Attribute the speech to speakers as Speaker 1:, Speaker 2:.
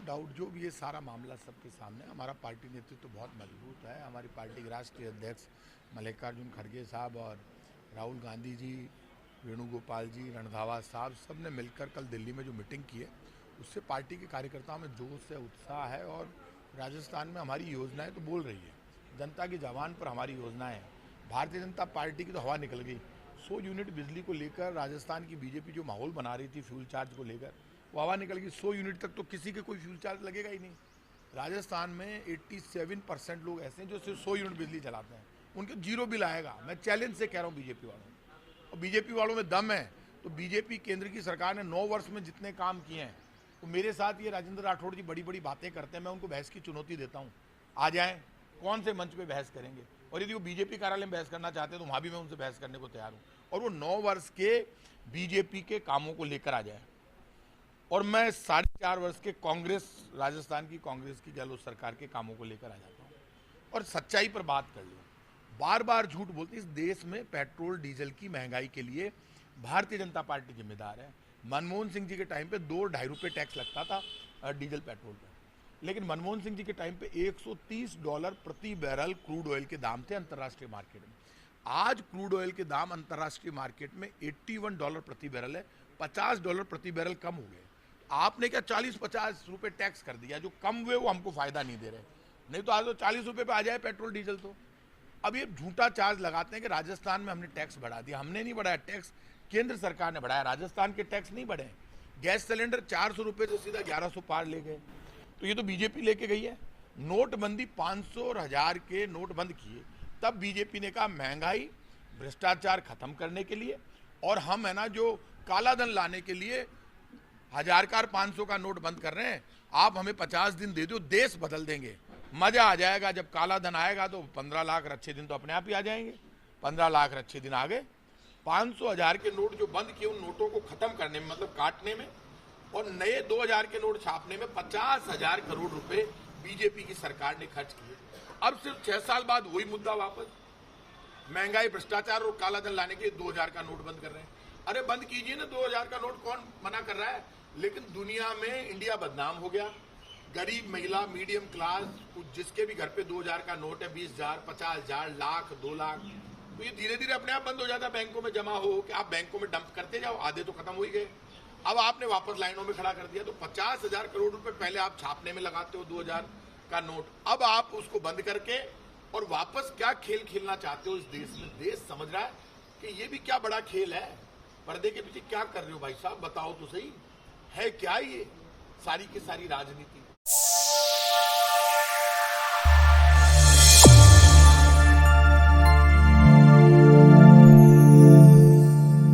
Speaker 1: Doubt जो भी ये सारा मामला सबके सामने, हमारा पार्टी नेतृत्व तो बहुत मजबूत है। हमारी पार्टी के राष्ट्रीय अध्यक्ष मल्लिकार्जुन खड़गे साहब और राहुल गांधी जी, वेणुगोपाल जी, रणधावा साहब, सब ने मिलकर कल दिल्ली में जो मीटिंग की है, उससे पार्टी के कार्यकर्ताओं में जोश है, उत्साह है। और राजस्थान में हमारी योजनाएं तो बोल रही है, जनता की जबान पर हमारी योजनाएं हैं। भारतीय जनता पार्टी की तो हवा निकल गई। 100 यूनिट बिजली को लेकर राजस्थान की बीजेपी जो माहौल बना रही थी फ्यूल चार्ज को लेकर, वो हवा निकल गई। 100 यूनिट तक तो किसी के कोई फ्यूल चार्ज लगेगा ही नहीं। राजस्थान में 87% लोग ऐसे हैं जो सिर्फ 100 यूनिट बिजली चलाते हैं, उनके जीरो बिल आएगा। मैं चैलेंज से कह रहा हूँ बीजेपी वालों, और बीजेपी वालों में दम है तो बीजेपी केंद्र की सरकार ने 9 वर्ष में जितने काम किए हैं, तो मेरे साथ ये राजेंद्र राठौड़ जी बड़ी बड़ी बातें करते हैं, मैं उनको बहस की चुनौती देता हूँ। आ जाएं, कौन से मंच पे बहस करेंगे, और यदि वो बीजेपी कार्यालय में बहस करना चाहते हैं तो वहाँ भी मैं उनसे बहस करने को तैयार हूँ। और वो 9 वर्ष के बीजेपी के कामों को लेकर आ जाए, और मैं 4.5 वर्ष के कांग्रेस, राजस्थान की कांग्रेस की गहलोत सरकार के कामों को लेकर आ जाता हूँ और सच्चाई पर बात कर लूँ। बार बार झूठ बोलते, इस देश में पेट्रोल डीजल की महंगाई के लिए भारतीय जनता पार्टी जिम्मेदार है। मनमोहन सिंह जी के टाइम पे $2-2.5 टैक्स लगता था डीजल पेट्रोल पर, लेकिन मनमोहन सिंह जी के टाइम पे $130 प्रति बैरल क्रूड ऑयल के दाम थे अंतर्राष्ट्रीय मार्केट में। आज क्रूड ऑयल के दाम अंतर्राष्ट्रीय मार्केट में $81 प्रति बैरल है, $50 प्रति बैरल कम हो गए। आपने क्या 40-50 रुपए टैक्स कर दिया, जो कम हुए वो हमको फायदा नहीं दे रहे। नहीं तो आज तो 40 रुपए पे आ जाए पेट्रोल डीजल। तो अब ये झूठा चार्ज लगाते हैं कि राजस्थान में हमने टैक्स बढ़ा दिया। हमने नहीं बढ़ाया टैक्स, केंद्र सरकार ने बढ़ाया, राजस्थान के टैक्स नहीं बढ़े। गैस सिलेंडर 400 रुपए से सीधा 1100 पार ले गए, तो ये तो बीजेपी लेके गई है। नोटबंदी 500 और 1000 के नोट बंद किए, तब बीजेपी ने कहा महंगाई भ्रष्टाचार खत्म करने के लिए, और हम है ना जो कालाधन लाने के लिए 1000 का 500 का नोट बंद कर रहे हैं, आप हमें 50 दिन दे दो, देश बदल देंगे। मजा आ जाएगा। जब काला धन आएगा तो 15 लाख अच्छे दिन तो अपने आप ही आ जाएंगे। 15 लाख अच्छे दिन आ गए। 500 1000 के नोट जो बंद किए, उन नोटों को खत्म करने में, मतलब काटने में, और नए 2000 के नोट छापने में 50,000 करोड़ रुपए बीजेपी की सरकार ने खर्च किए। अब सिर्फ 6 साल बाद वही मुद्दा वापस, महंगाई भ्रष्टाचार और काला धन लाने के लिए 2000 का नोट बंद कर रहे हैं। अरे बंद कीजिए ना, 2000 का नोट कौन मना कर रहा है। लेकिन दुनिया में इंडिया बदनाम हो गया। गरीब महिला, मीडियम क्लास, जिसके भी घर पे 2000 का नोट है, 20,000, 50,000, लाख, 2 लाख, तो ये धीरे धीरे अपने आप बंद हो जाता है, बैंकों में जमा हो कि आप बैंकों में डंप करते जाओ। आधे तो खत्म हो ही गए, अब आपने वापस लाइनों में खड़ा कर दिया। तो 50,000 करोड़ रुपए पहले आप छापने में लगाते हो 2000 का नोट, अब आप उसको बंद करके और वापस क्या खेल खेलना चाहते हो इस देश में। देश समझ रहा है कि ये भी क्या बड़ा खेल है। पर्दे के पीछे क्या कर रहे हो भाई साहब, बताओ तो सही, है क्या ये सारी की सारी राजनीति।